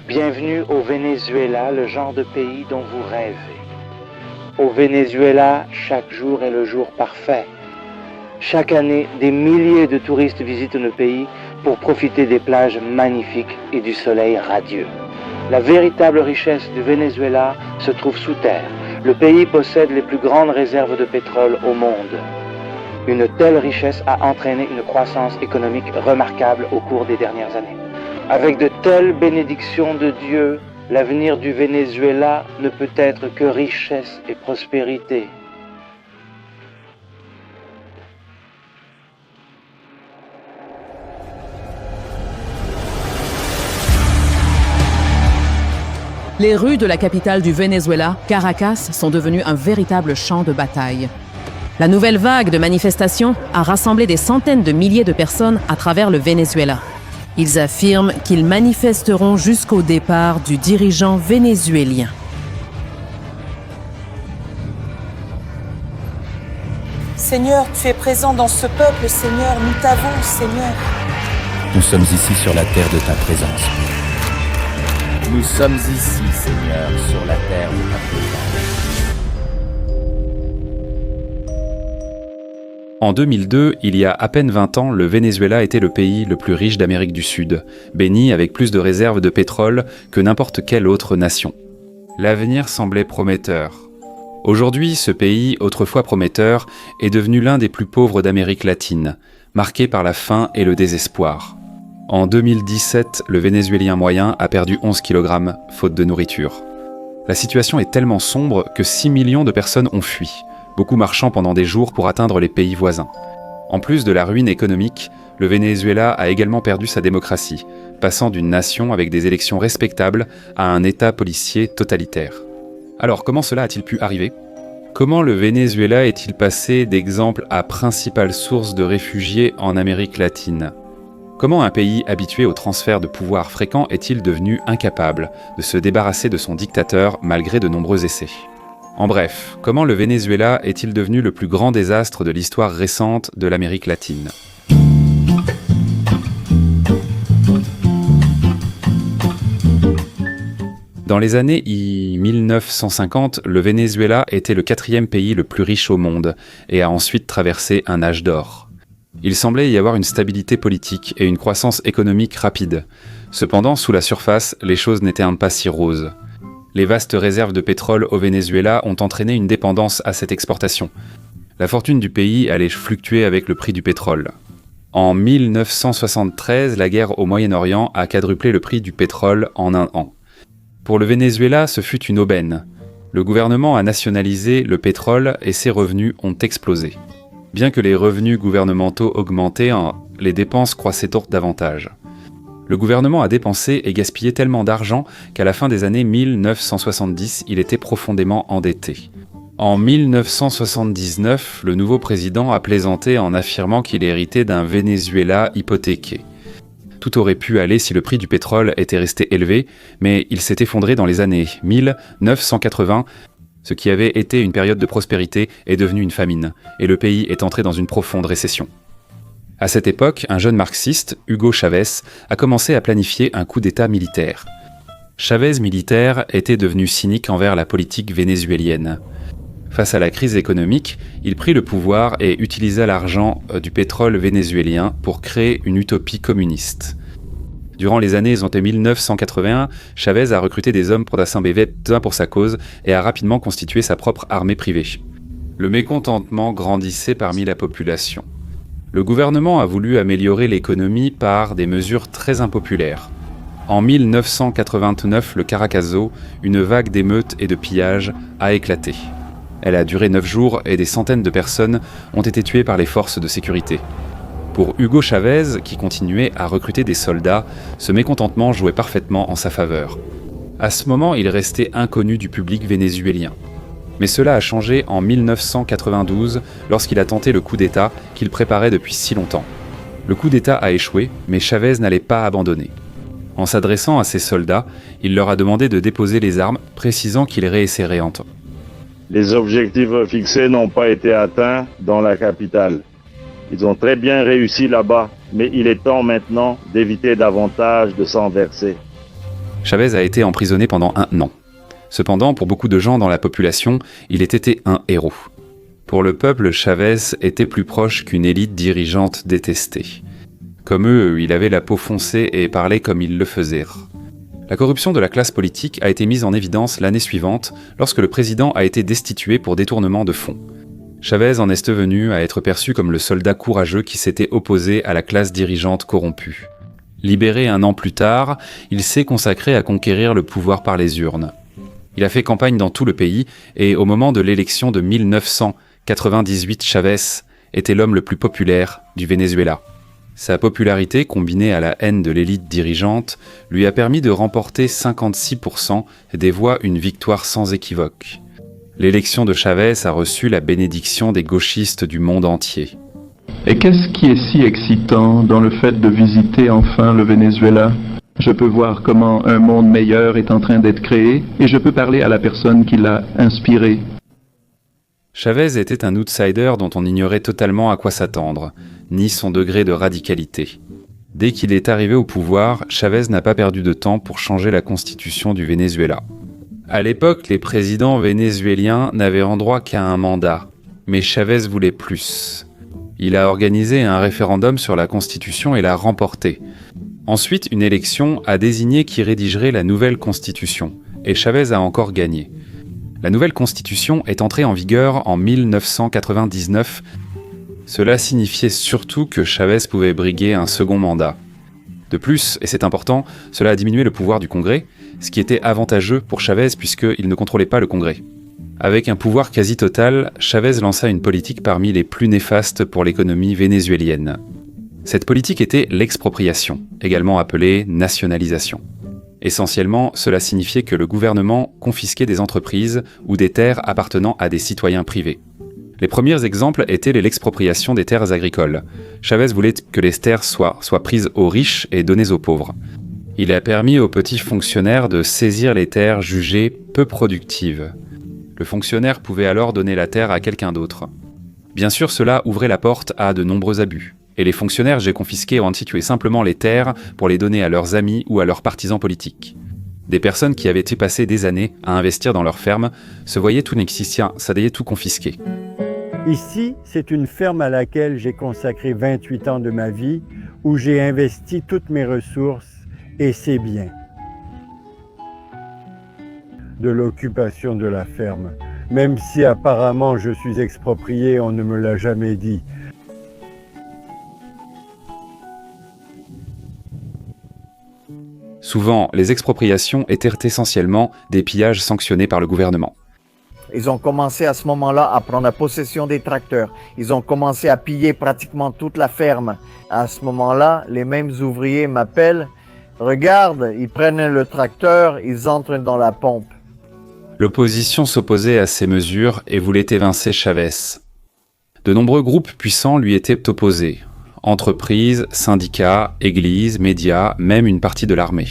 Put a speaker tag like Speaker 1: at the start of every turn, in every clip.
Speaker 1: Bienvenue au Venezuela, le genre de pays dont vous rêvez. Au Venezuela, chaque jour est le jour parfait. Chaque année, des milliers de touristes visitent le pays pour profiter des plages magnifiques et du soleil radieux. La véritable richesse du Venezuela se trouve sous terre. Le pays possède les plus grandes réserves de pétrole au monde. Une telle richesse a entraîné une croissance économique remarquable au cours des dernières années. Avec de telles bénédictions de Dieu, l'avenir du Venezuela ne peut être que richesse et prospérité.
Speaker 2: Les rues de la capitale du Venezuela, Caracas, sont devenues un véritable champ de bataille. La nouvelle vague de manifestations a rassemblé des centaines de milliers de personnes à travers le Venezuela. Ils affirment qu'ils manifesteront jusqu'au départ du dirigeant vénézuélien.
Speaker 3: Seigneur, tu es présent dans ce peuple, Seigneur, nous t'avons, Seigneur.
Speaker 4: Nous sommes ici sur la terre de ta présence. Nous sommes ici, Seigneur, sur la terre de ta présence.
Speaker 5: En 2002, il y a à peine 20 ans, le Venezuela était le pays le plus riche d'Amérique du Sud, béni avec plus de réserves de pétrole que n'importe quelle autre nation. L'avenir semblait prometteur. Aujourd'hui, ce pays, autrefois prometteur, est devenu l'un des plus pauvres d'Amérique latine, marqué par la faim et le désespoir. En 2017, le Vénézuélien moyen a perdu 11 kg, faute de nourriture. La situation est tellement sombre que 6 millions de personnes ont fui, beaucoup marchant pendant des jours pour atteindre les pays voisins. En plus de la ruine économique, le Venezuela a également perdu sa démocratie, passant d'une nation avec des élections respectables à un État policier totalitaire. Alors comment cela a-t-il pu arriver ? Comment le Venezuela est-il passé d'exemple à principale source de réfugiés en Amérique latine ? Comment un pays habitué au transfert de pouvoir fréquent est-il devenu incapable de se débarrasser de son dictateur malgré de nombreux essais ? En bref, comment le Venezuela est-il devenu le plus grand désastre de l'histoire récente de l'Amérique latine ? Dans les années 1950, le Venezuela était le 4e pays le plus riche au monde et a ensuite traversé un âge d'or. Il semblait y avoir une stabilité politique et une croissance économique rapide. Cependant, sous la surface, les choses n'étaient pas si roses. Les vastes réserves de pétrole au Venezuela ont entraîné une dépendance à cette exportation. La fortune du pays allait fluctuer avec le prix du pétrole. En 1973, la guerre au Moyen-Orient a quadruplé le prix du pétrole en un an. Pour le Venezuela, ce fut une aubaine. Le gouvernement a nationalisé le pétrole et ses revenus ont explosé. Bien que les revenus gouvernementaux augmentaient, les dépenses croissaient davantage. Le gouvernement a dépensé et gaspillé tellement d'argent qu'à la fin des années 1970, il était profondément endetté. En 1979, le nouveau président a plaisanté en affirmant qu'il héritait d'un Venezuela hypothéqué. Tout aurait pu aller si le prix du pétrole était resté élevé, mais il s'est effondré dans les années 1980. Ce qui avait été une période de prospérité est devenu une famine, et le pays est entré dans une profonde récession. À cette époque, un jeune marxiste, Hugo Chavez, a commencé à planifier un coup d'État militaire. Chavez militaire était devenu cynique envers la politique vénézuélienne. Face à la crise économique, il prit le pouvoir et utilisa l'argent du pétrole vénézuélien pour créer une utopie communiste. Durant les années 1981, Chavez a recruté des hommes pour sa cause et a rapidement constitué sa propre armée privée. Le mécontentement grandissait parmi la population. Le gouvernement a voulu améliorer l'économie par des mesures très impopulaires. En 1989, le Caracazo, une vague d'émeutes et de pillages, a éclaté. Elle a duré 9 jours et des centaines de personnes ont été tuées par les forces de sécurité. Pour Hugo Chavez, qui continuait à recruter des soldats, ce mécontentement jouait parfaitement en sa faveur. À ce moment, il restait inconnu du public vénézuélien. Mais cela a changé en 1992, lorsqu'il a tenté le coup d'État qu'il préparait depuis si longtemps. Le coup d'État a échoué, mais Chavez n'allait pas abandonner. En s'adressant à ses soldats, il leur a demandé de déposer les armes, précisant qu'il réessayerait en temps.
Speaker 6: Les objectifs fixés n'ont pas été atteints dans la capitale. Ils ont très bien réussi là-bas, mais il est temps maintenant d'éviter davantage de sang versé.
Speaker 5: Chavez a été emprisonné pendant 1 an. Cependant, pour beaucoup de gens dans la population, il était un héros. Pour le peuple, Chavez était plus proche qu'une élite dirigeante détestée. Comme eux, il avait la peau foncée et parlait comme ils le faisaient. La corruption de la classe politique a été mise en évidence l'année suivante, lorsque le président a été destitué pour détournement de fonds. Chavez en est venu à être perçu comme le soldat courageux qui s'était opposé à la classe dirigeante corrompue. Libéré 1 an plus tard, il s'est consacré à conquérir le pouvoir par les urnes. Il a fait campagne dans tout le pays et au moment de l'élection de 1998, Chavez était l'homme le plus populaire du Venezuela. Sa popularité, combinée à la haine de l'élite dirigeante, lui a permis de remporter 56% des voix, une victoire sans équivoque. L'élection de Chavez a reçu la bénédiction des gauchistes du monde entier.
Speaker 7: Et qu'est-ce qui est si excitant dans le fait de visiter enfin le Venezuela ? Je peux voir comment un monde meilleur est en train d'être créé et je peux parler à la personne qui l'a inspiré.
Speaker 5: Chavez était un outsider dont on ignorait totalement à quoi s'attendre, ni son degré de radicalité. Dès qu'il est arrivé au pouvoir, Chavez n'a pas perdu de temps pour changer la constitution du Venezuela. À l'époque, les présidents vénézuéliens n'avaient en droit qu'à un mandat, mais Chavez voulait plus. Il a organisé un référendum sur la constitution et l'a remporté. Ensuite, une élection a désigné qui rédigerait la nouvelle constitution, et Chavez a encore gagné. La nouvelle constitution est entrée en vigueur en 1999. Cela signifiait surtout que Chavez pouvait briguer un second mandat. De plus, et c'est important, cela a diminué le pouvoir du Congrès, ce qui était avantageux pour Chavez puisqu'il ne contrôlait pas le Congrès. Avec un pouvoir quasi total, Chavez lança une politique parmi les plus néfastes pour l'économie vénézuélienne. Cette politique était l'expropriation, également appelée nationalisation. Essentiellement, cela signifiait que le gouvernement confisquait des entreprises ou des terres appartenant à des citoyens privés. Les premiers exemples étaient l'expropriation des terres agricoles. Chavez voulait que les terres soient prises aux riches et données aux pauvres. Il a permis aux petits fonctionnaires de saisir les terres jugées peu productives. Le fonctionnaire pouvait alors donner la terre à quelqu'un d'autre. Bien sûr, cela ouvrait la porte à de nombreux abus. Et les fonctionnaires confisqués ont institué simplement les terres pour les donner à leurs amis ou à leurs partisans politiques. Des personnes qui avaient passé des années à investir dans leurs fermes se voyaient tout confisqué.
Speaker 8: Ici, c'est une ferme à laquelle j'ai consacré 28 ans de ma vie, où j'ai investi toutes mes ressources et ses biens. De l'occupation de la ferme, même si apparemment je suis exproprié, on ne me l'a jamais dit.
Speaker 5: Souvent, les expropriations étaient essentiellement des pillages sanctionnés par le gouvernement.
Speaker 9: Ils ont commencé à ce moment-là à prendre possession des tracteurs. Ils ont commencé à piller pratiquement toute la ferme. À ce moment-là, les mêmes ouvriers m'appellent. Regarde, ils prennent le tracteur, ils entrent dans la pompe.
Speaker 5: L'opposition s'opposait à ces mesures et voulait évincer Chavez. De nombreux groupes puissants lui étaient opposés. Entreprises, syndicats, églises, médias, même une partie de l'armée.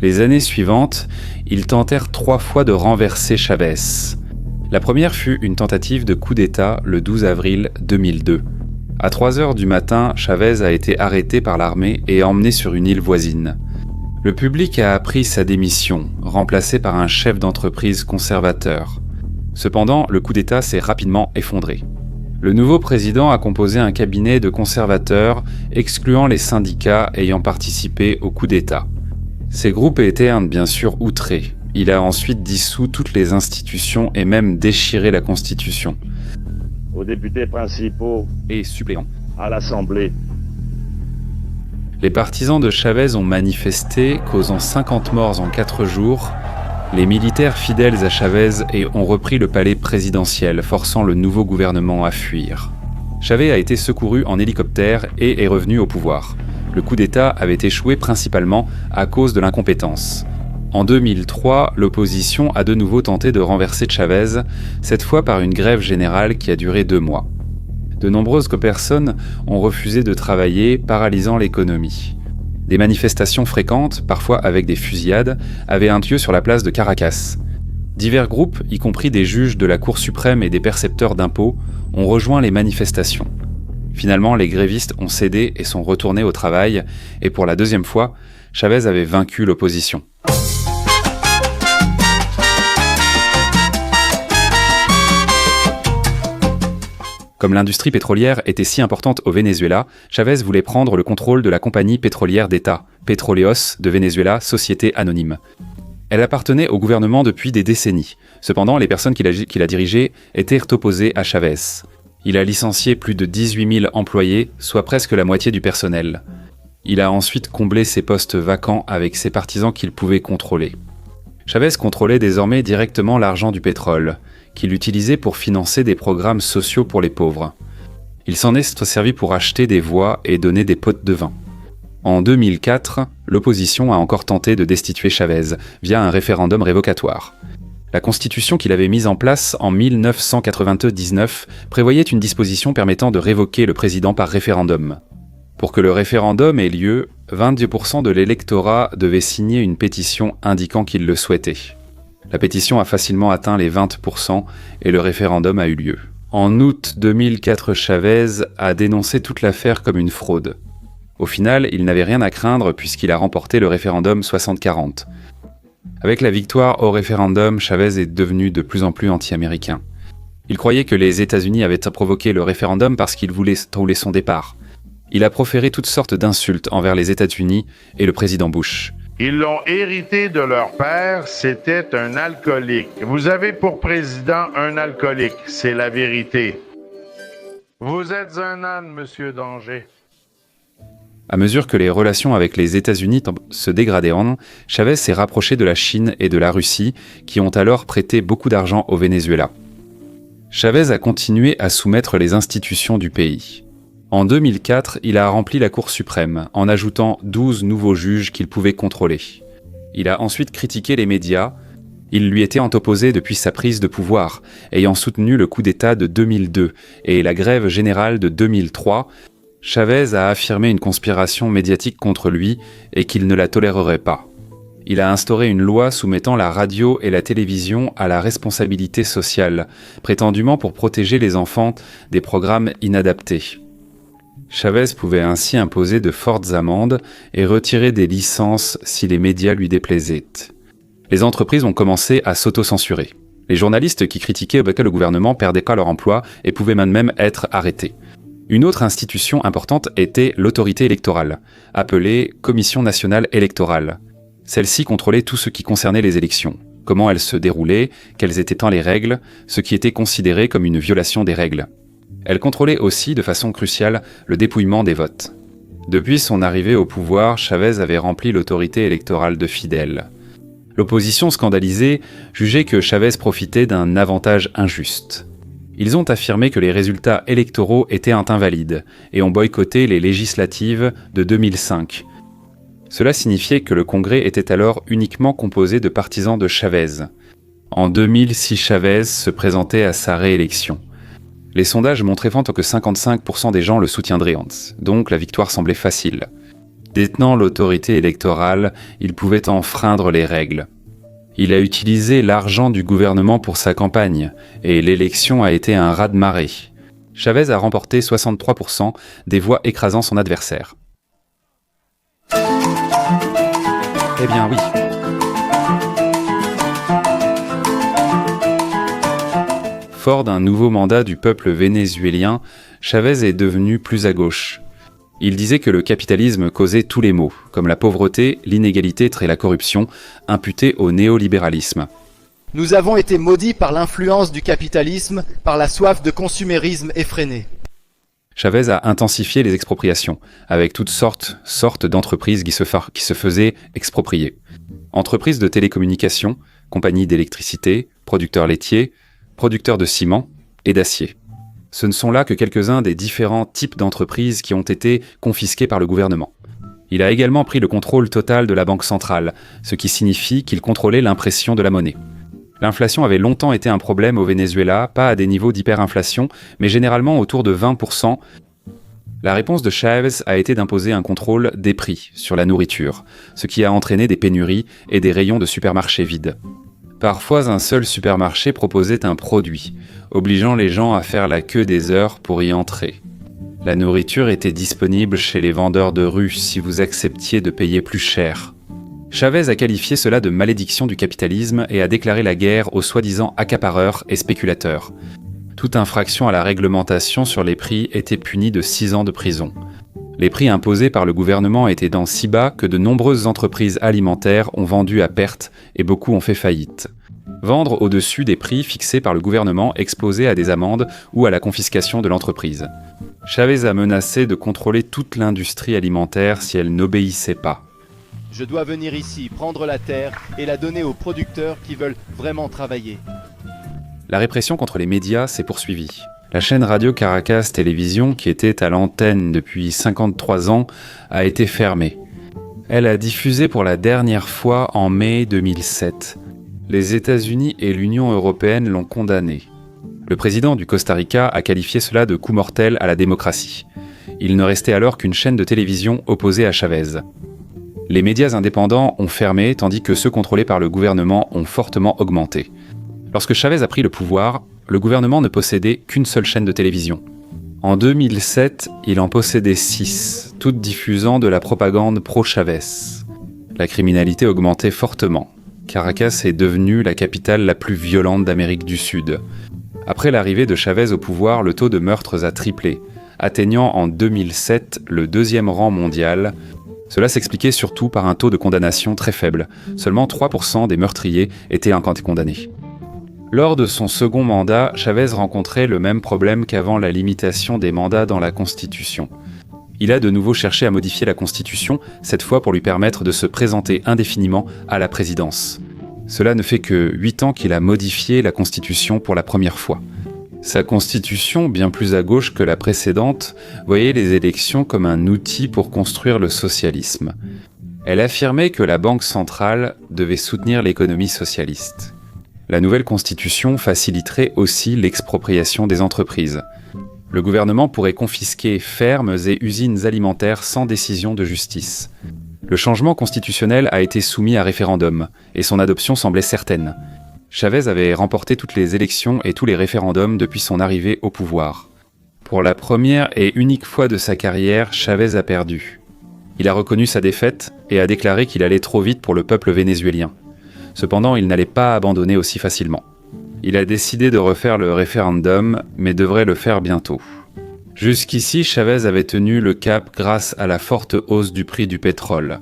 Speaker 5: Les années suivantes, ils tentèrent 3 fois de renverser Chavez. La première fut une tentative de coup d'État le 12 avril 2002. À 3h du matin, Chavez a été arrêté par l'armée et emmené sur une île voisine. Le public a appris sa démission, remplacé par un chef d'entreprise conservateur. Cependant, le coup d'État s'est rapidement effondré. Le nouveau président a composé un cabinet de conservateurs, excluant les syndicats ayant participé au coup d'État. Ces groupes étaient bien sûr outrés. Il a ensuite dissous toutes les institutions et même déchiré la Constitution.
Speaker 6: Aux députés principaux
Speaker 5: et suppléants
Speaker 6: à l'Assemblée.
Speaker 5: Les partisans de Chavez ont manifesté, causant 50 morts en 4 jours. Les militaires fidèles à Chavez ont repris le palais présidentiel, forçant le nouveau gouvernement à fuir. Chavez a été secouru en hélicoptère et est revenu au pouvoir. Le coup d'État avait échoué principalement à cause de l'incompétence. En 2003, l'opposition a de nouveau tenté de renverser Chavez, cette fois par une grève générale qui a duré 2 mois. De nombreuses personnes ont refusé de travailler, paralysant l'économie. Des manifestations fréquentes, parfois avec des fusillades, avaient un lieu sur la place de Caracas. Divers groupes, y compris des juges de la Cour suprême et des percepteurs d'impôts, ont rejoint les manifestations. Finalement, les grévistes ont cédé et sont retournés au travail, et pour la 2e fois, Chavez avait vaincu l'opposition. Comme l'industrie pétrolière était si importante au Venezuela, Chavez voulait prendre le contrôle de la compagnie pétrolière d'État, Petróleos de Venezuela, société anonyme. Elle appartenait au gouvernement depuis des décennies. Cependant, les personnes qu'il a dirigées étaient opposées à Chavez. Il a licencié plus de 18 000 employés, soit presque la moitié du personnel. Il a ensuite comblé ses postes vacants avec ses partisans qu'il pouvait contrôler. Chavez contrôlait désormais directement l'argent du pétrole, qu'il utilisait pour financer des programmes sociaux pour les pauvres. Il s'en est servi pour acheter des voix et donner des pots de vin. En 2004, l'opposition a encore tenté de destituer Chavez via un référendum révocatoire. La constitution qu'il avait mise en place en 1999 prévoyait une disposition permettant de révoquer le président par référendum. Pour que le référendum ait lieu, 22% de l'électorat devait signer une pétition indiquant qu'il le souhaitait. La pétition a facilement atteint les 20% et le référendum a eu lieu. En août 2004, Chavez a dénoncé toute l'affaire comme une fraude. Au final, il n'avait rien à craindre puisqu'il a remporté le référendum 60-40. Avec la victoire au référendum, Chavez est devenu de plus en plus anti-américain. Il croyait que les États-Unis avaient provoqué le référendum parce qu'il voulait rouler son départ. Il a proféré toutes sortes d'insultes envers les États-Unis et le président Bush.
Speaker 10: Ils l'ont hérité de leur père, c'était un alcoolique. Vous avez pour président un alcoolique, c'est la vérité. Vous êtes un âne, monsieur Danger.
Speaker 5: À mesure que les relations avec les États-Unis se dégradaient, Chavez s'est rapproché de la Chine et de la Russie, qui ont alors prêté beaucoup d'argent au Venezuela. Chavez a continué à soumettre les institutions du pays. En 2004, il a rempli la Cour suprême, en ajoutant 12 nouveaux juges qu'il pouvait contrôler. Il a ensuite critiqué les médias. Il lui était opposé depuis sa prise de pouvoir, ayant soutenu le coup d'État de 2002 et la grève générale de 2003. Chavez a affirmé une conspiration médiatique contre lui et qu'il ne la tolérerait pas. Il a instauré une loi soumettant la radio et la télévision à la responsabilité sociale, prétendument pour protéger les enfants des programmes inadaptés. Chavez pouvait ainsi imposer de fortes amendes et retirer des licences si les médias lui déplaisaient. Les entreprises ont commencé à s'auto-censurer. Les journalistes qui critiquaient le gouvernement perdaient pas leur emploi et pouvaient même être arrêtés. Une autre institution importante était l'autorité électorale, appelée Commission nationale électorale. Celle-ci contrôlait tout ce qui concernait les élections, comment elles se déroulaient, quelles étaient les règles, ce qui était considéré comme une violation des règles. Elle contrôlait aussi, de façon cruciale, le dépouillement des votes. Depuis son arrivée au pouvoir, Chavez avait rempli l'autorité électorale de fidèles. L'opposition scandalisée jugeait que Chavez profitait d'un avantage injuste. Ils ont affirmé que les résultats électoraux étaient invalides et ont boycotté les législatives de 2005. Cela signifiait que le Congrès était alors uniquement composé de partisans de Chavez. En 2006, Chavez se présentait à sa réélection. Les sondages montraient que 55% des gens le soutiendraient, donc la victoire semblait facile. Détenant l'autorité électorale, il pouvait enfreindre les règles. Il a utilisé l'argent du gouvernement pour sa campagne, et l'élection a été un raz-de-marée. Chavez a remporté 63% des voix écrasant son adversaire. Eh bien oui. Fort d'un nouveau mandat du peuple vénézuélien, Chavez est devenu plus à gauche. Il disait que le capitalisme causait tous les maux, comme la pauvreté, l'inégalité et la corruption, imputés au néolibéralisme.
Speaker 11: Nous avons été maudits par l'influence du capitalisme, par la soif de consumérisme effrénée.
Speaker 5: Chavez a intensifié les expropriations, avec toutes sortes d'entreprises qui se faisaient exproprier. Entreprises de télécommunications, compagnies d'électricité, producteurs laitiers, producteurs de ciment et d'acier. Ce ne sont là que quelques-uns des différents types d'entreprises qui ont été confisquées par le gouvernement. Il a également pris le contrôle total de la Banque centrale, ce qui signifie qu'il contrôlait l'impression de la monnaie. L'inflation avait longtemps été un problème au Venezuela, pas à des niveaux d'hyperinflation, mais généralement autour de 20%. La réponse de Chavez a été d'imposer un contrôle des prix sur la nourriture, ce qui a entraîné des pénuries et des rayons de supermarchés vides. Parfois, un seul supermarché proposait un produit, obligeant les gens à faire la queue des heures pour y entrer. La nourriture était disponible chez les vendeurs de rue si vous acceptiez de payer plus cher. Chavez a qualifié cela de malédiction du capitalisme et a déclaré la guerre aux soi-disant accapareurs et spéculateurs. Toute infraction à la réglementation sur les prix était punie de 6 ans de prison. Les prix imposés par le gouvernement étaient dans si bas que de nombreuses entreprises alimentaires ont vendu à perte et beaucoup ont fait faillite. Vendre au-dessus des prix fixés par le gouvernement exposait à des amendes ou à la confiscation de l'entreprise. Chavez a menacé de contrôler toute l'industrie alimentaire si elle n'obéissait pas.
Speaker 11: Je dois venir ici, prendre la terre et la donner aux producteurs qui veulent vraiment travailler.
Speaker 5: La répression contre les médias s'est poursuivie. La chaîne radio Caracas Télévision, qui était à l'antenne depuis 53 ans, a été fermée. Elle a diffusé pour la dernière fois en mai 2007. Les États-Unis et l'Union européenne l'ont condamnée. Le président du Costa Rica a qualifié cela de coup mortel à la démocratie. Il ne restait alors qu'une chaîne de télévision opposée à Chavez. Les médias indépendants ont fermé, tandis que ceux contrôlés par le gouvernement ont fortement augmenté. Lorsque Chavez a pris le pouvoir, le gouvernement ne possédait qu'une seule chaîne de télévision. En 2007, il en possédait 6, toutes diffusant de la propagande pro-Chavez. La criminalité augmentait fortement. Caracas est devenue la capitale la plus violente d'Amérique du Sud. Après l'arrivée de Chavez au pouvoir, le taux de meurtres a triplé, atteignant en 2007 le 2e rang mondial. Cela s'expliquait surtout par un taux de condamnation très faible. Seulement 3% des meurtriers étaient condamnés. Lors de son second mandat, Chavez rencontrait le même problème qu'avant la limitation des mandats dans la Constitution. Il a de nouveau cherché à modifier la Constitution, cette fois pour lui permettre de se présenter indéfiniment à la présidence. Cela ne fait que 8 ans qu'il a modifié la Constitution pour la première fois. Sa constitution, bien plus à gauche que la précédente, voyait les élections comme un outil pour construire le socialisme. Elle affirmait que la Banque centrale devait soutenir l'économie socialiste. La nouvelle constitution faciliterait aussi l'expropriation des entreprises. Le gouvernement pourrait confisquer fermes et usines alimentaires sans décision de justice. Le changement constitutionnel a été soumis à référendum, et son adoption semblait certaine. Chavez avait remporté toutes les élections et tous les référendums depuis son arrivée au pouvoir. Pour la première et unique fois de sa carrière, Chavez a perdu. Il a reconnu sa défaite et a déclaré qu'il allait trop vite pour le peuple vénézuélien. Cependant, il n'allait pas abandonner aussi facilement. Il a décidé de refaire le référendum, mais devrait le faire bientôt. Jusqu'ici, Chavez avait tenu le cap grâce à la forte hausse du prix du pétrole.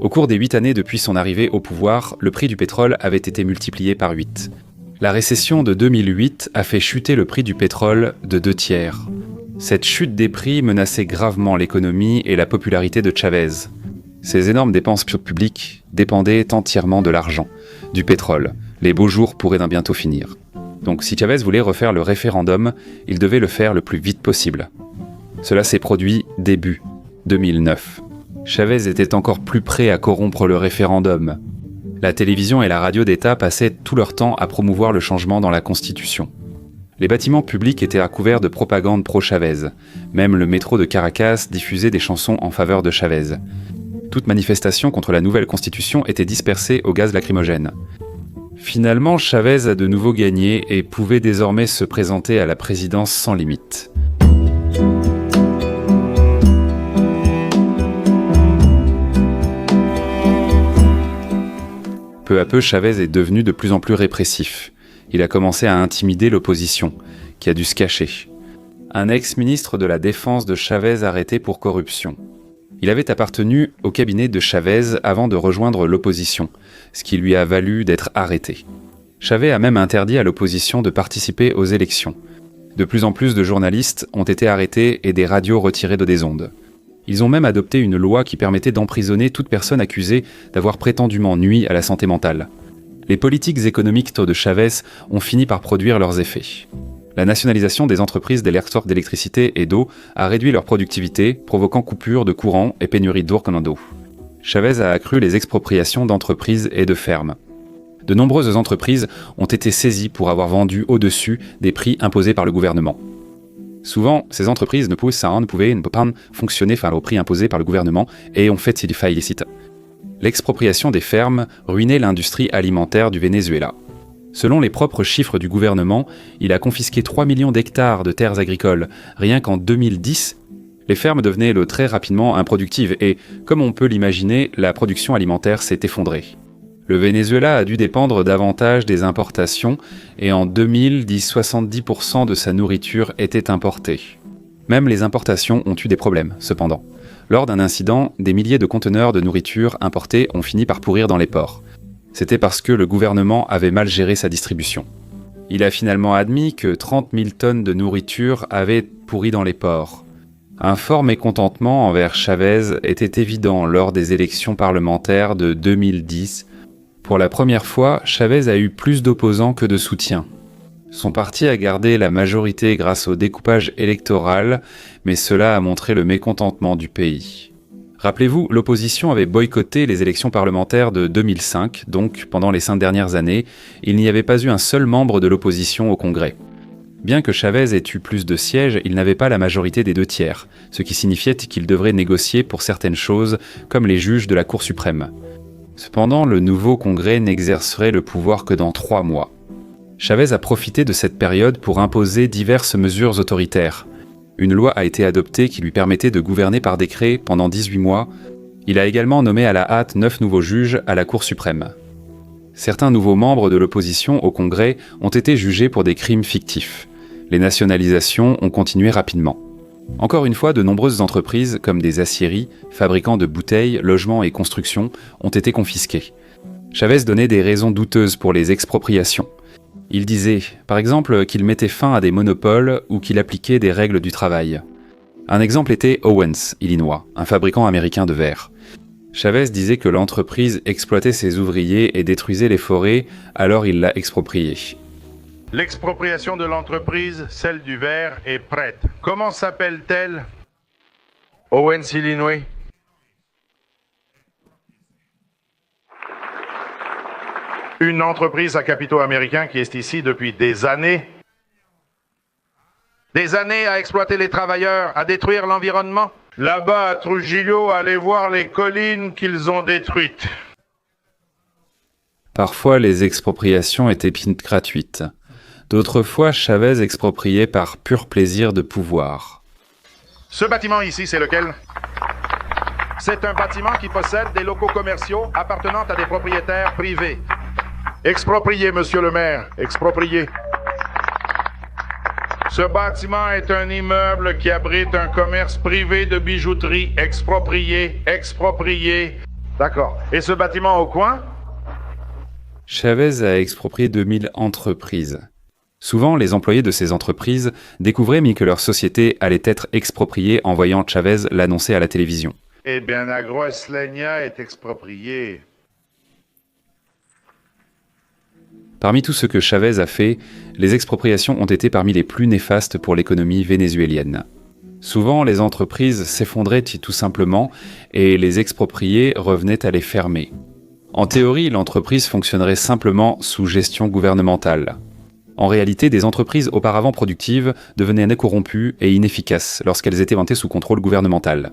Speaker 5: Au cours des 8 années depuis son arrivée au pouvoir, le prix du pétrole avait été multiplié par 8. La récession de 2008 a fait chuter le prix du pétrole de 2/3. Cette chute des prix menaçait gravement l'économie et la popularité de Chavez. Ces énormes dépenses publiques dépendaient entièrement de l'argent, du pétrole. Les beaux jours pourraient d'un bientôt finir. Donc si Chavez voulait refaire le référendum, il devait le faire le plus vite possible. Cela s'est produit début 2009. Chavez était encore plus prêt à corrompre le référendum. La télévision et la radio d'État passaient tout leur temps à promouvoir le changement dans la Constitution. Les bâtiments publics étaient recouverts de propagande pro-Chavez. Même le métro de Caracas diffusait des chansons en faveur de Chavez. Toute manifestation contre la nouvelle Constitution était dispersée au gaz lacrymogène. Finalement, Chavez a de nouveau gagné et pouvait désormais se présenter à la présidence sans limite. Peu à peu, Chavez est devenu de plus en plus répressif. Il a commencé à intimider l'opposition, qui a dû se cacher. Un ex-ministre de la Défense de Chavez arrêté pour corruption. Il avait appartenu au cabinet de Chavez avant de rejoindre l'opposition, ce qui lui a valu d'être arrêté. Chavez a même interdit à l'opposition de participer aux élections. De plus en plus de journalistes ont été arrêtés et des radios retirées des ondes. Ils ont même adopté une loi qui permettait d'emprisonner toute personne accusée d'avoir prétendument nui à la santé mentale. Les politiques économiques de Chavez ont fini par produire leurs effets. La nationalisation des entreprises d'électricité et d'eau a réduit leur productivité, provoquant coupures de courant et pénurie d'eau en eau. Chavez a accru les expropriations d'entreprises et de fermes. De nombreuses entreprises ont été saisies pour avoir vendu au-dessus des prix imposés par le gouvernement. Souvent, ces entreprises ne pouvaient pas fonctionner au prix imposé par le gouvernement et ont fait des failles illicites. L'expropriation des fermes ruinait l'industrie alimentaire du Venezuela. Selon les propres chiffres du gouvernement, il a confisqué 3 millions d'hectares de terres agricoles. Rien qu'en 2010, Les fermes devenaient très rapidement improductives et, comme on peut l'imaginer, la production alimentaire s'est effondrée. Le Venezuela a dû dépendre davantage des importations et en 2000, 70% de sa nourriture était importée. Même les importations ont eu des problèmes, cependant. Lors d'un incident, des milliers de conteneurs de nourriture importés ont fini par pourrir dans les ports. C'était parce que le gouvernement avait mal géré sa distribution. Il a finalement admis que 30 000 tonnes de nourriture avaient pourri dans les ports. Un fort mécontentement envers Chavez était évident lors des élections parlementaires de 2010. Pour la première fois, Chavez a eu plus d'opposants que de soutiens. Son parti a gardé la majorité grâce au découpage électoral, mais cela a montré le mécontentement du pays. Rappelez-vous, l'opposition avait boycotté les élections parlementaires de 2005, donc pendant les 5 dernières années, il n'y avait pas eu un seul membre de l'opposition au Congrès. Bien que Chavez ait eu plus de sièges, il n'avait pas la majorité des 2/3, ce qui signifiait qu'il devrait négocier pour certaines choses, comme les juges de la Cour suprême. Cependant, le nouveau Congrès n'exercerait le pouvoir que dans 3 mois. Chavez a profité de cette période pour imposer diverses mesures autoritaires. Une loi a été adoptée qui lui permettait de gouverner par décret pendant 18 mois. Il a également nommé à la hâte 9 nouveaux juges à la Cour suprême. Certains nouveaux membres de l'opposition au Congrès ont été jugés pour des crimes fictifs. Les nationalisations ont continué rapidement. Encore une fois, de nombreuses entreprises, comme des aciéries, fabricants de bouteilles, logements et constructions, ont été confisquées. Chavez donnait des raisons douteuses pour les expropriations. Il disait, par exemple, qu'il mettait fin à des monopoles ou qu'il appliquait des règles du travail. Un exemple était Owens, Illinois, un fabricant américain de verre. Chavez disait que l'entreprise exploitait ses ouvriers et détruisait les forêts, alors il l'a expropriée.
Speaker 10: L'expropriation de l'entreprise, celle du verre, est prête. Comment s'appelle-t-elle? Owens, Illinois. Une entreprise à capitaux américains qui est ici depuis des années. Des années à exploiter les travailleurs, à détruire l'environnement. Là-bas, à Trujillo, allez voir les collines qu'ils ont détruites.
Speaker 5: Parfois, les expropriations étaient gratuites. D'autres fois, Chavez expropriait par pur plaisir de pouvoir.
Speaker 10: Ce bâtiment ici, c'est lequel? C'est un bâtiment qui possède des locaux commerciaux appartenant à des propriétaires privés. Exproprié, monsieur le maire, exproprié. Ce bâtiment est un immeuble qui abrite un commerce privé de bijouterie. Exproprié, exproprié. D'accord. Et ce bâtiment au coin?
Speaker 5: Chavez a exproprié 2000 entreprises. Souvent, les employés de ces entreprises découvraient que leur société allait être expropriée en voyant Chavez l'annoncer à la télévision.
Speaker 10: Eh bien, Agroesleña est expropriée.
Speaker 5: Parmi tout ce que Chavez a fait, les expropriations ont été parmi les plus néfastes pour l'économie vénézuélienne. Souvent, les entreprises s'effondraient tout simplement et les expropriés revenaient à les fermer. En théorie, l'entreprise fonctionnerait simplement sous gestion gouvernementale. En réalité, des entreprises auparavant productives devenaient corrompues et inefficaces lorsqu'elles étaient vantées sous contrôle gouvernemental.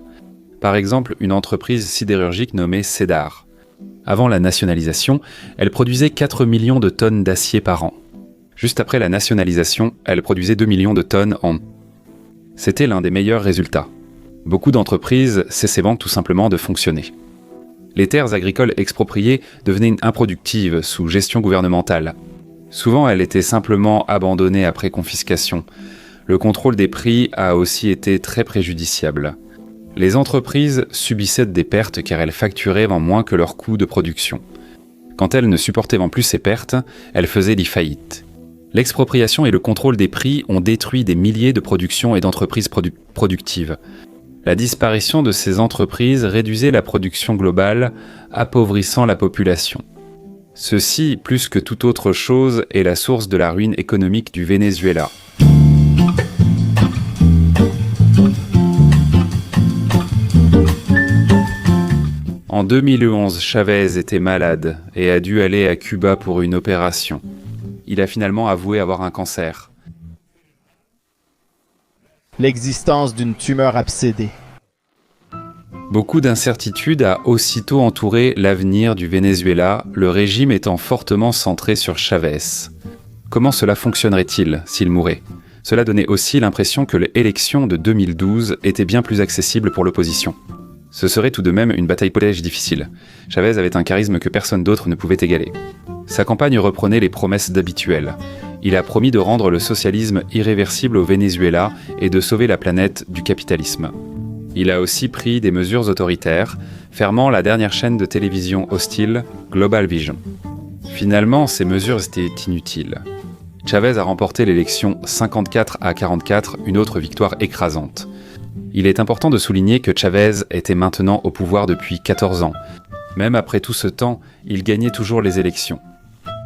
Speaker 5: Par exemple, une entreprise sidérurgique nommée Cedar. Avant la nationalisation, elle produisait 4 millions de tonnes d'acier par an. Juste après la nationalisation, elle produisait 2 millions de tonnes en... C'était l'un des meilleurs résultats. Beaucoup d'entreprises cessaient tout simplement de fonctionner. Les terres agricoles expropriées devenaient improductives sous gestion gouvernementale. Souvent, elles étaient simplement abandonnées après confiscation. Le contrôle des prix a aussi été très préjudiciable. Les entreprises subissaient des pertes car elles facturaient moins que leurs coûts de production. Quand elles ne supportaient plus ces pertes, elles faisaient des faillites. L'expropriation et le contrôle des prix ont détruit des milliers de productions et d'entreprises productives. La disparition de ces entreprises réduisait la production globale, appauvrissant la population. Ceci, plus que toute autre chose, est la source de la ruine économique du Venezuela. En 2011, Chavez était malade et a dû aller à Cuba pour une opération. Il a finalement avoué avoir un cancer.
Speaker 11: L'existence d'une tumeur abcédée.
Speaker 5: Beaucoup d'incertitudes a aussitôt entouré l'avenir du Venezuela, le régime étant fortement centré sur Chavez. Comment cela fonctionnerait-il s'il mourait? Cela donnait aussi l'impression que l'élection de 2012 était bien plus accessible pour l'opposition. Ce serait tout de même une bataille politique difficile. Chavez avait un charisme que personne d'autre ne pouvait égaler. Sa campagne reprenait les promesses d'habituel. Il a promis de rendre le socialisme irréversible au Venezuela et de sauver la planète du capitalisme. Il a aussi pris des mesures autoritaires, fermant la dernière chaîne de télévision hostile, Global Vision. Finalement, ces mesures étaient inutiles. Chavez a remporté l'élection 54 à 44, une autre victoire écrasante. Il est important de souligner que Chavez était maintenant au pouvoir depuis 14 ans. Même après tout ce temps, il gagnait toujours les élections.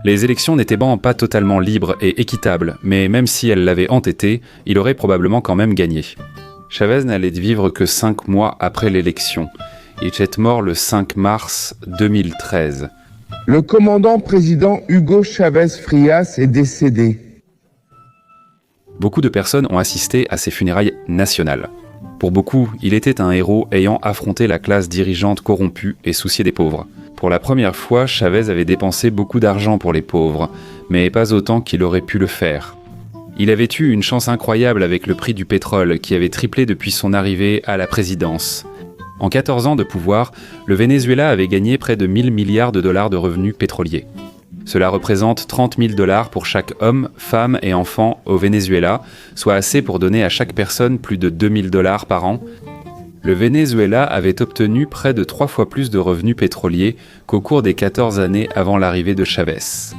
Speaker 5: Les élections n'étaient pas totalement libres et équitables, mais même si elles l'avaient entêté, il aurait probablement quand même gagné. Chavez n'allait vivre que 5 mois après l'élection. Il est mort le 5 mars 2013.
Speaker 12: Le commandant président Hugo Chavez Frias est décédé.
Speaker 5: Beaucoup de personnes ont assisté à ses funérailles nationales. Pour beaucoup, il était un héros ayant affronté la classe dirigeante corrompue et souciée des pauvres. Pour la première fois, Chavez avait dépensé beaucoup d'argent pour les pauvres, mais pas autant qu'il aurait pu le faire. Il avait eu une chance incroyable avec le prix du pétrole qui avait triplé depuis son arrivée à la présidence. En 14 ans de pouvoir, le Venezuela avait gagné près de 1000 milliards de dollars de revenus pétroliers. Cela représente 30 000 $ pour chaque homme, femme et enfant au Venezuela, soit assez pour donner à chaque personne plus de 2 000 $ par an. Le Venezuela avait obtenu près de 3 fois plus de revenus pétroliers qu'au cours des 14 années avant l'arrivée de Chavez.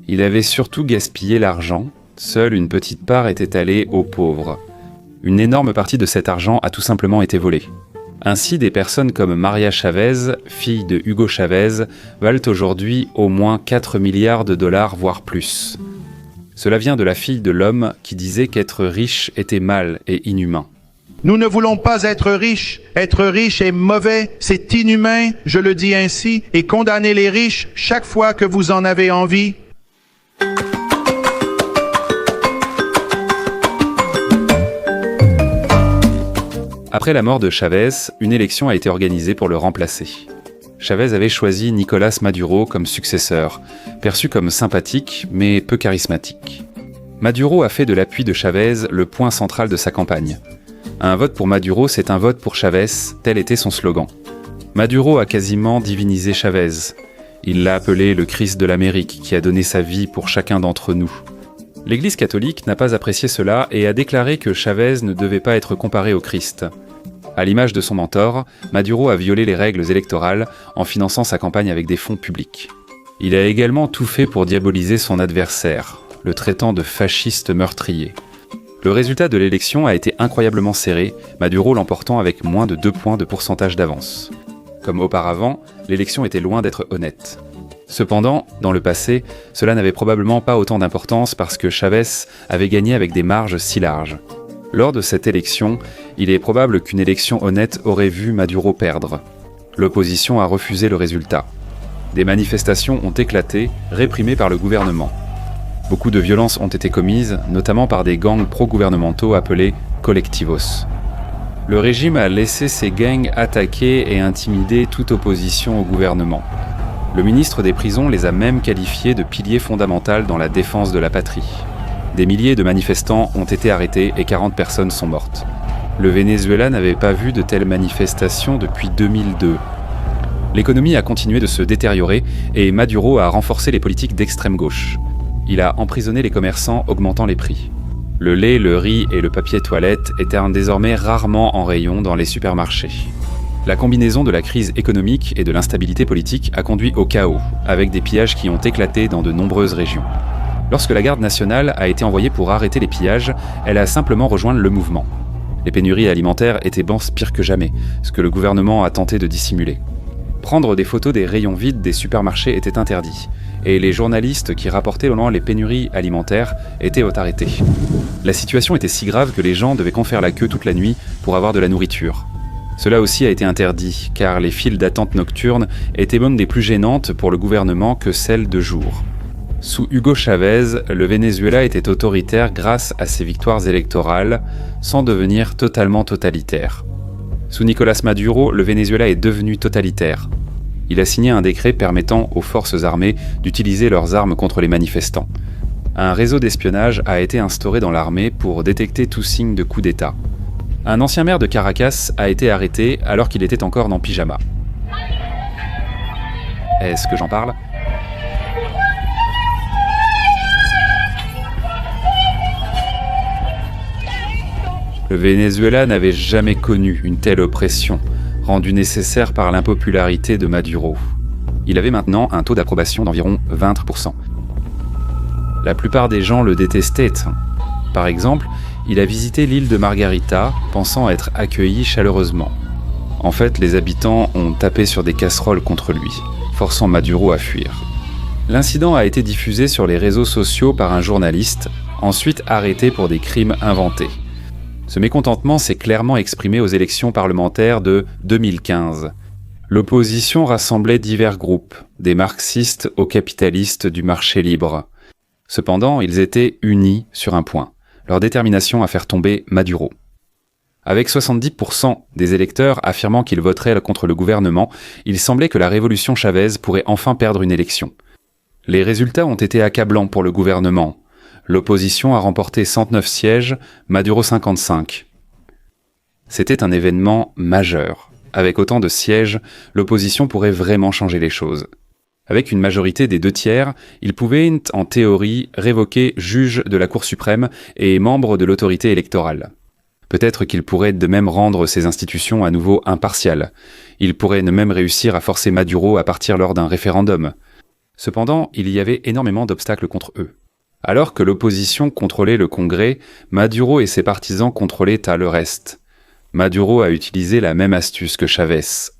Speaker 5: Il avait surtout gaspillé l'argent, seule une petite part était allée aux pauvres. Une énorme partie de cet argent a tout simplement été volée. Ainsi, des personnes comme Maria Chavez, fille de Hugo Chavez, valent aujourd'hui au moins 4 milliards de dollars, voire plus. Cela vient de la fille de l'homme qui disait qu'être riche était mal et inhumain.
Speaker 13: Nous ne voulons pas être riches. Être riche est mauvais, c'est inhumain, je le dis ainsi, et condamnez les riches chaque fois que vous en avez envie.
Speaker 5: Après la mort de Chavez, une élection a été organisée pour le remplacer. Chavez avait choisi Nicolás Maduro comme successeur, perçu comme sympathique mais peu charismatique. Maduro a fait de l'appui de Chavez le point central de sa campagne. Un vote pour Maduro, c'est un vote pour Chavez, tel était son slogan. Maduro a quasiment divinisé Chavez. Il l'a appelé le Christ de l'Amérique qui a donné sa vie pour chacun d'entre nous. L'Église catholique n'a pas apprécié cela et a déclaré que Chavez ne devait pas être comparé au Christ. À l'image de son mentor, Maduro a violé les règles électorales en finançant sa campagne avec des fonds publics. Il a également tout fait pour diaboliser son adversaire, le traitant de fasciste meurtrier. Le résultat de l'élection a été incroyablement serré, Maduro l'emportant avec moins de 2 points de pourcentage d'avance. Comme auparavant, l'élection était loin d'être honnête. Cependant, dans le passé, cela n'avait probablement pas autant d'importance parce que Chavez avait gagné avec des marges si larges. Lors de cette élection, il est probable qu'une élection honnête aurait vu Maduro perdre. L'opposition a refusé le résultat. Des manifestations ont éclaté, réprimées par le gouvernement. Beaucoup de violences ont été commises, notamment par des gangs pro-gouvernementaux appelés colectivos. Le régime a laissé ces gangs attaquer et intimider toute opposition au gouvernement. Le ministre des Prisons les a même qualifiés de piliers fondamentaux dans la défense de la patrie. Des milliers de manifestants ont été arrêtés et 40 personnes sont mortes. Le Venezuela n'avait pas vu de telles manifestations depuis 2002. L'économie a continué de se détériorer et Maduro a renforcé les politiques d'extrême gauche. Il a emprisonné les commerçants, augmentant les prix. Le lait, le riz et le papier toilette étaient désormais rarement en rayon dans les supermarchés. La combinaison de la crise économique et de l'instabilité politique a conduit au chaos, avec des pillages qui ont éclaté dans de nombreuses régions. Lorsque la garde nationale a été envoyée pour arrêter les pillages, elle a simplement rejoint le mouvement. Les pénuries alimentaires étaient pires que jamais, ce que le gouvernement a tenté de dissimuler. Prendre des photos des rayons vides des supermarchés était interdit, et les journalistes qui rapportaient au loin les pénuries alimentaires étaient arrêtés. La situation était si grave que les gens devaient faire la queue toute la nuit pour avoir de la nourriture. Cela aussi a été interdit, car les files d'attente nocturnes étaient même des plus gênantes pour le gouvernement que celles de jour. Sous Hugo Chavez, le Venezuela était autoritaire grâce à ses victoires électorales, sans devenir totalement totalitaire. Sous Nicolás Maduro, le Venezuela est devenu totalitaire. Il a signé un décret permettant aux forces armées d'utiliser leurs armes contre les manifestants. Un réseau d'espionnage a été instauré dans l'armée pour détecter tout signe de coup d'État. Un ancien maire de Caracas a été arrêté alors qu'il était encore en pyjama. Est-ce que j'en parle ? Le Venezuela n'avait jamais connu une telle oppression, rendue nécessaire par l'impopularité de Maduro. Il avait maintenant un taux d'approbation d'environ 20%. La plupart des gens le détestaient. Par exemple, il a visité l'île de Margarita, pensant être accueilli chaleureusement. En fait, les habitants ont tapé sur des casseroles contre lui, forçant Maduro à fuir. L'incident a été diffusé sur les réseaux sociaux par un journaliste, ensuite arrêté pour des crimes inventés. Ce mécontentement s'est clairement exprimé aux élections parlementaires de 2015. L'opposition rassemblait divers groupes, des marxistes aux capitalistes du marché libre. Cependant, ils étaient unis sur un point, leur détermination à faire tomber Maduro. Avec 70% des électeurs affirmant qu'ils voteraient contre le gouvernement, il semblait que la révolution Chavez pourrait enfin perdre une élection. Les résultats ont été accablants pour le gouvernement. L'opposition a remporté 109 sièges, Maduro 55. C'était un événement majeur. Avec autant de sièges, l'opposition pourrait vraiment changer les choses. Avec une majorité des 2/3, ils pouvaient, en théorie, révoquer juges de la Cour suprême et membres de l'autorité électorale. Peut-être qu'ils pourraient de même rendre ces institutions à nouveau impartiales. Ils pourraient de même réussir à forcer Maduro à partir lors d'un référendum. Cependant, il y avait énormément d'obstacles contre eux. Alors que l'opposition contrôlait le Congrès, Maduro et ses partisans contrôlaient le reste. Maduro a utilisé la même astuce que Chavez.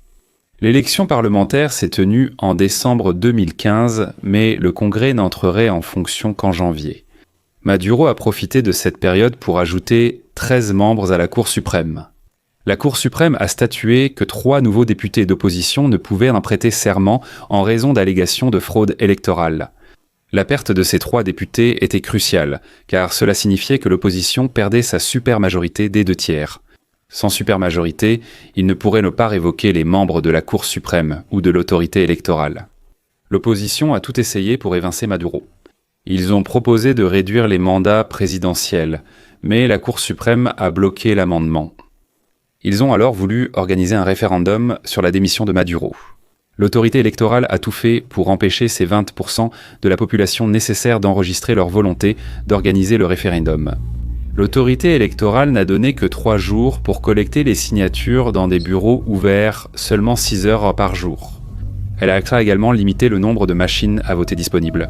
Speaker 5: L'élection parlementaire s'est tenue en décembre 2015, mais le Congrès n'entrerait en fonction qu'en janvier. Maduro a profité de cette période pour ajouter 13 membres à la Cour suprême. La Cour suprême a statué que 3 nouveaux députés d'opposition ne pouvaient en prêter serment en raison d'allégations de fraude électorale. La perte de ces 3 députés était cruciale, car cela signifiait que l'opposition perdait sa supermajorité des 2/3. Sans supermajorité, il ne pourrait ne pas révoquer les membres de la Cour suprême ou de l'autorité électorale. L'opposition a tout essayé pour évincer Maduro. Ils ont proposé de réduire les mandats présidentiels, mais la Cour suprême a bloqué l'amendement. Ils ont alors voulu organiser un référendum sur la démission de Maduro. L'autorité électorale a tout fait pour empêcher ces 20% de la population nécessaire d'enregistrer leur volonté d'organiser le référendum. L'autorité électorale n'a donné que 3 jours pour collecter les signatures dans des bureaux ouverts seulement 6 heures par jour. Elle a également limité le nombre de machines à voter disponibles.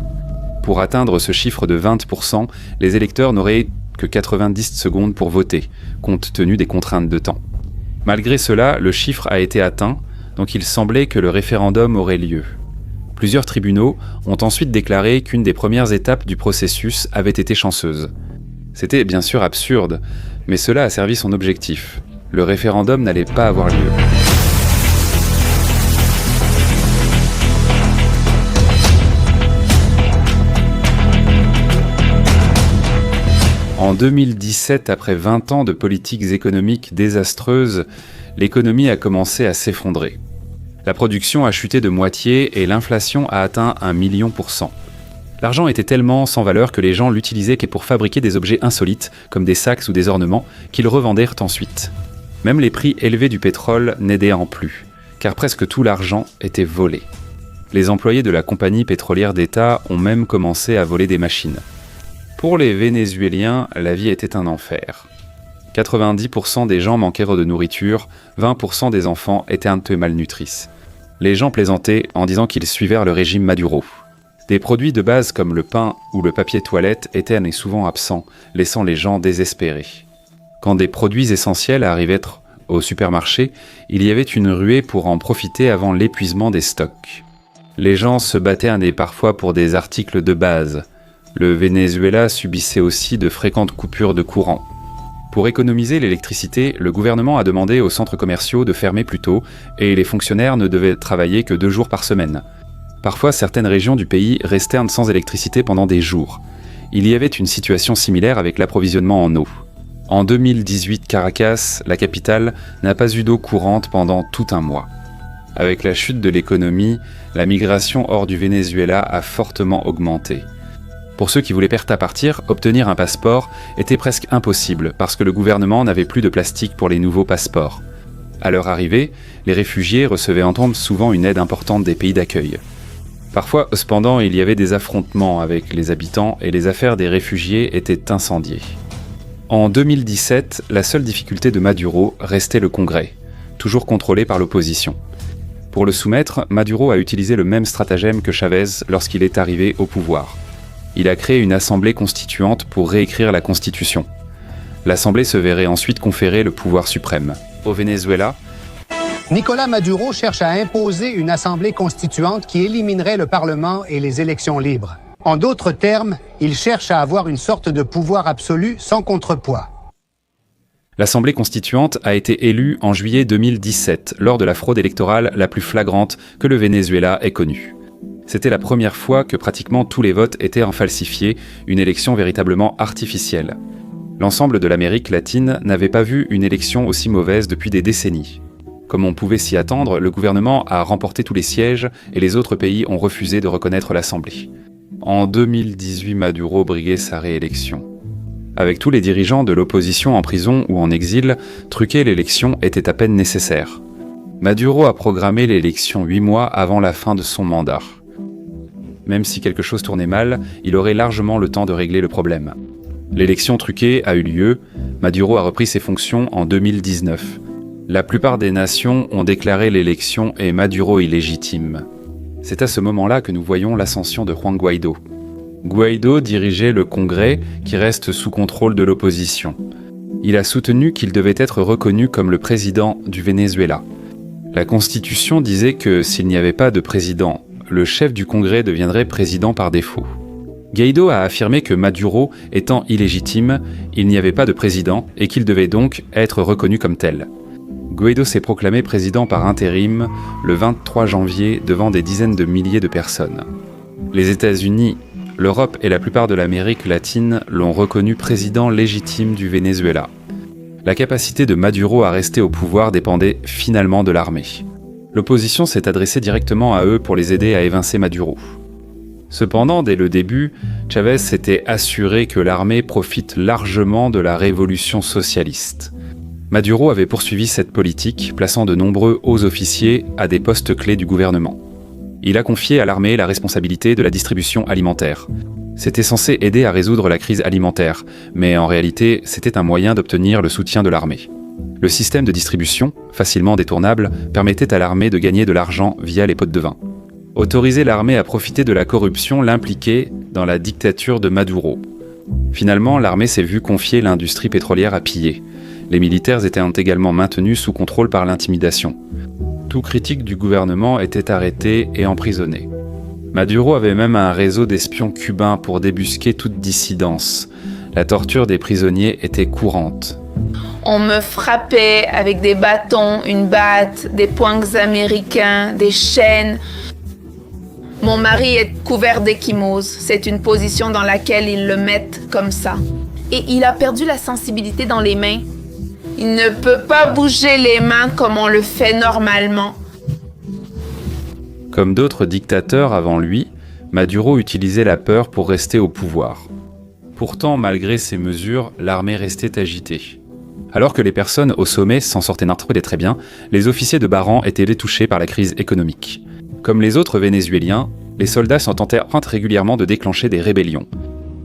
Speaker 5: Pour atteindre ce chiffre de 20%, les électeurs n'auraient que 90 secondes pour voter, compte tenu des contraintes de temps. Malgré cela, le chiffre a été atteint, donc il semblait que le référendum aurait lieu. Plusieurs tribunaux ont ensuite déclaré qu'une des premières étapes du processus avait été chanceuse. C'était bien sûr absurde, mais cela a servi son objectif. Le référendum n'allait pas avoir lieu. En 2017, après 20 ans de politiques économiques désastreuses, l'économie a commencé à s'effondrer. La production a chuté de moitié et l'inflation a atteint 1 million %. L'argent était tellement sans valeur que les gens l'utilisaient que pour fabriquer des objets insolites, comme des sacs ou des ornements, qu'ils revendèrent ensuite. Même les prix élevés du pétrole n'aidaient en plus, car presque tout l'argent était volé. Les employés de la compagnie pétrolière d'État ont même commencé à voler des machines. Pour les Vénézuéliens, la vie était un enfer. 90% des gens manquaient de nourriture, 20% des enfants étaient un peu malnutris. Les gens plaisantaient en disant qu'ils suivaient le régime Maduro. Des produits de base comme le pain ou le papier toilette étaient souvent absents, laissant les gens désespérés. Quand des produits essentiels arrivaient au supermarché, il y avait une ruée pour en profiter avant l'épuisement des stocks. Les gens se battaient parfois pour des articles de base. Le Venezuela subissait aussi de fréquentes coupures de courant. Pour économiser l'électricité, le gouvernement a demandé aux centres commerciaux de fermer plus tôt et les fonctionnaires ne devaient travailler que 2 jours par semaine. Parfois, certaines régions du pays restaient sans électricité pendant des jours. Il y avait une situation similaire avec l'approvisionnement en eau. En 2018, Caracas, la capitale, n'a pas eu d'eau courante pendant tout un mois. Avec la chute de l'économie, la migration hors du Venezuela a fortement augmenté. Pour ceux qui voulaient prêt à partir, obtenir un passeport était presque impossible parce que le gouvernement n'avait plus de plastique pour les nouveaux passeports. À leur arrivée, les réfugiés recevaient en tombe souvent une aide importante des pays d'accueil. Parfois, cependant, il y avait des affrontements avec les habitants et les affaires des réfugiés étaient incendiées. En 2017, la seule difficulté de Maduro restait le Congrès, toujours contrôlé par l'opposition. Pour le soumettre, Maduro a utilisé le même stratagème que Chavez lorsqu'il est arrivé au pouvoir. Il a créé une assemblée constituante pour réécrire la Constitution. L'assemblée se verrait ensuite conférer le pouvoir suprême. Au Venezuela,
Speaker 14: Nicolás Maduro cherche à imposer une assemblée constituante qui éliminerait le Parlement et les élections libres. En d'autres termes, il cherche à avoir une sorte de pouvoir absolu sans contrepoids.
Speaker 5: L'Assemblée constituante a été élue en juillet 2017, lors de la fraude électorale la plus flagrante que le Venezuela ait connue. C'était la première fois que pratiquement tous les votes étaient en falsifié, une élection véritablement artificielle. L'ensemble de l'Amérique latine n'avait pas vu une élection aussi mauvaise depuis des décennies. Comme on pouvait s'y attendre, le gouvernement a remporté tous les sièges et les autres pays ont refusé de reconnaître l'Assemblée. En 2018, Maduro briguait sa réélection. Avec tous les dirigeants de l'opposition en prison ou en exil, truquer l'élection était à peine nécessaire. Maduro a programmé l'élection 8 mois avant la fin de son mandat. Même si quelque chose tournait mal, il aurait largement le temps de régler le problème. L'élection truquée a eu lieu, Maduro a repris ses fonctions en 2019. La plupart des nations ont déclaré l'élection et Maduro illégitime. C'est à ce moment-là que nous voyons l'ascension de Juan Guaidó. Guaidó dirigeait le Congrès qui reste sous contrôle de l'opposition. Il a soutenu qu'il devait être reconnu comme le président du Venezuela. La Constitution disait que s'il n'y avait pas de président, le chef du Congrès deviendrait président par défaut. Guaidó a affirmé que Maduro étant illégitime, il n'y avait pas de président et qu'il devait donc être reconnu comme tel. Guaidó s'est proclamé président par intérim le 23 janvier devant des dizaines de milliers de personnes. Les États-Unis, l'Europe et la plupart de l'Amérique latine l'ont reconnu président légitime du Venezuela. La capacité de Maduro à rester au pouvoir dépendait finalement de l'armée. L'opposition s'est adressée directement à eux pour les aider à évincer Maduro. Cependant, dès le début, Chavez s'était assuré que l'armée profite largement de la révolution socialiste. Maduro avait poursuivi cette politique, plaçant de nombreux hauts officiers à des postes clés du gouvernement. Il a confié à l'armée la responsabilité de la distribution alimentaire. C'était censé aider à résoudre la crise alimentaire, mais en réalité, c'était un moyen d'obtenir le soutien de l'armée. Le système de distribution, facilement détournable, permettait à l'armée de gagner de l'argent via les pots de vin. Autoriser l'armée à profiter de la corruption l'impliquait dans la dictature de Maduro. Finalement, l'armée s'est vue confier l'industrie pétrolière à piller. Les militaires étaient également maintenus sous contrôle par l'intimidation. Tout critique du gouvernement était arrêté et emprisonné. Maduro avait même un réseau d'espions cubains pour débusquer toute dissidence. La torture des prisonniers était courante.
Speaker 15: On me frappait avec des bâtons, une batte, des poings américains, des chaînes. Mon mari est couvert d'échymose. C'est une position dans laquelle ils le mettent comme ça. Et il a perdu la sensibilité dans les mains. Il ne peut pas bouger les mains comme on le fait normalement.
Speaker 5: Comme d'autres dictateurs avant lui, Maduro utilisait la peur pour rester au pouvoir. Pourtant, malgré ces mesures, l'armée restait agitée. Alors que les personnes au sommet s'en sortaient très bien, les officiers de bas rang étaient touchés par la crise économique. Comme les autres Vénézuéliens, les soldats s'en tentaient régulièrement de déclencher des rébellions.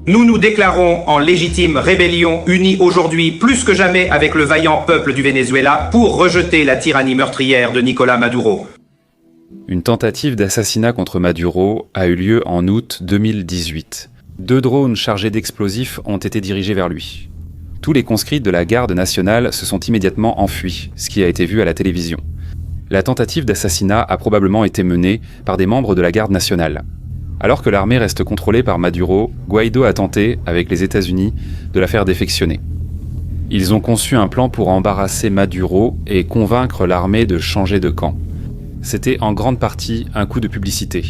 Speaker 16: Nous nous déclarons en légitime rébellion, unis aujourd'hui plus que jamais avec le vaillant peuple du Venezuela pour rejeter la tyrannie meurtrière de Nicolás Maduro.
Speaker 5: Une tentative d'assassinat contre Maduro a eu lieu en août 2018. 2 drones chargés d'explosifs ont été dirigés vers lui. Tous les conscrits de la garde nationale se sont immédiatement enfuis, ce qui a été vu à la télévision. La tentative d'assassinat a probablement été menée par des membres de la garde nationale. Alors que l'armée reste contrôlée par Maduro, Guaidó a tenté, avec les États-Unis, de la faire défectionner. Ils ont conçu un plan pour embarrasser Maduro et convaincre l'armée de changer de camp. C'était en grande partie un coup de publicité.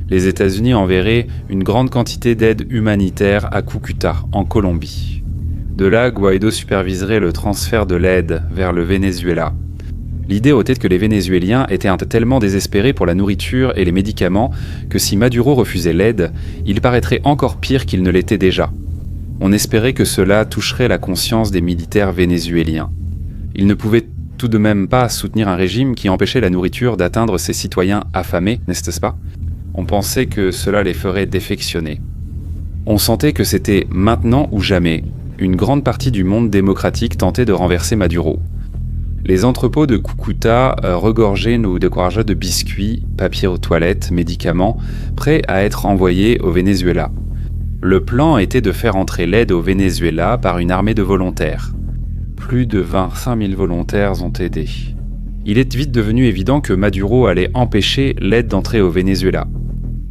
Speaker 5: Les États-Unis enverraient une grande quantité d'aide humanitaire à Cúcuta, en Colombie. De là, Guaidó superviserait le transfert de l'aide vers le Venezuela. L'idée était que les Vénézuéliens étaient tellement désespérés pour la nourriture et les médicaments que si Maduro refusait l'aide, il paraîtrait encore pire qu'il ne l'était déjà. On espérait que cela toucherait la conscience des militaires vénézuéliens. Ils ne pouvaient tout de même pas soutenir un régime qui empêchait la nourriture d'atteindre ses citoyens affamés, n'est-ce pas ? On pensait que cela les ferait défectionner. On sentait que c'était maintenant ou jamais. Une grande partie du monde démocratique tentait de renverser Maduro. Les entrepôts de Cúcuta regorgeaient nos décourageaient de biscuits, papier aux toilettes, médicaments, prêts à être envoyés au Venezuela. Le plan était de faire entrer l'aide au Venezuela par une armée de volontaires. Plus de 25 000 volontaires ont aidé. Il est vite devenu évident que Maduro allait empêcher l'aide d'entrer au Venezuela.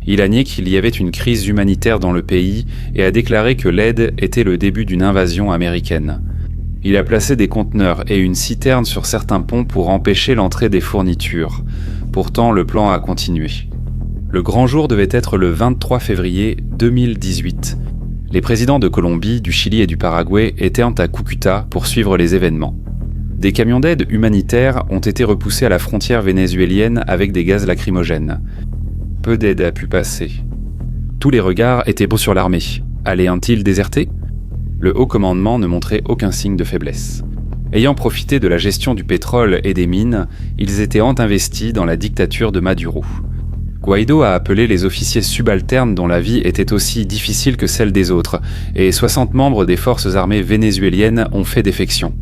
Speaker 5: Il a nié qu'il y avait une crise humanitaire dans le pays et a déclaré que l'aide était le début d'une invasion américaine. Il a placé des conteneurs et une citerne sur certains ponts pour empêcher l'entrée des fournitures. Pourtant, le plan a continué. Le grand jour devait être le 23 février 2018. Les présidents de Colombie, du Chili et du Paraguay étaient à Cúcuta pour suivre les événements. Des camions d'aide humanitaire ont été repoussés à la frontière vénézuélienne avec des gaz lacrymogènes. Peu d'aide a pu passer. Tous les regards étaient beaux sur l'armée. Allait-il déserter ? Le haut commandement ne montrait aucun signe de faiblesse. Ayant profité de la gestion du pétrole et des mines, ils étaient investis dans la dictature de Maduro. Guaido a appelé les officiers subalternes dont la vie était aussi difficile que celle des autres, et 60 membres des forces armées vénézuéliennes ont fait défection.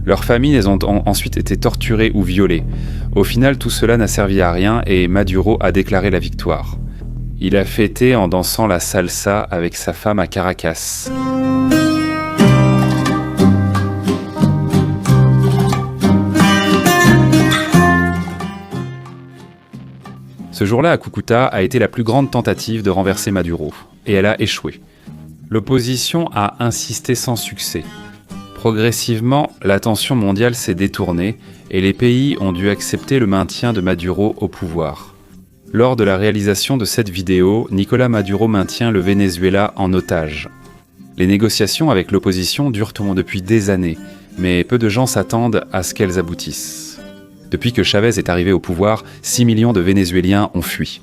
Speaker 5: Leurs familles ont ensuite été torturées ou violées. Au final, tout cela n'a servi à rien et Maduro a déclaré la victoire. Il a fêté en dansant la salsa avec sa femme à Caracas. Ce jour-là à Cúcuta a été la plus grande tentative de renverser Maduro, et elle a échoué. L'opposition a insisté sans succès. Progressivement, l'attention mondiale s'est détournée et les pays ont dû accepter le maintien de Maduro au pouvoir. Lors de la réalisation de cette vidéo, Nicolás Maduro maintient le Venezuela en otage. Les négociations avec l'opposition durent depuis des années, mais peu de gens s'attendent à ce qu'elles aboutissent. Depuis que Chavez est arrivé au pouvoir, 6 millions de Vénézuéliens ont fui.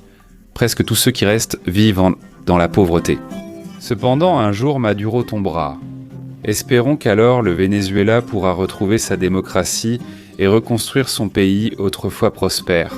Speaker 5: Presque tous ceux qui restent vivent dans la pauvreté. Cependant, un jour, Maduro tombera. Espérons qu'alors le Venezuela pourra retrouver sa démocratie et reconstruire son pays autrefois prospère.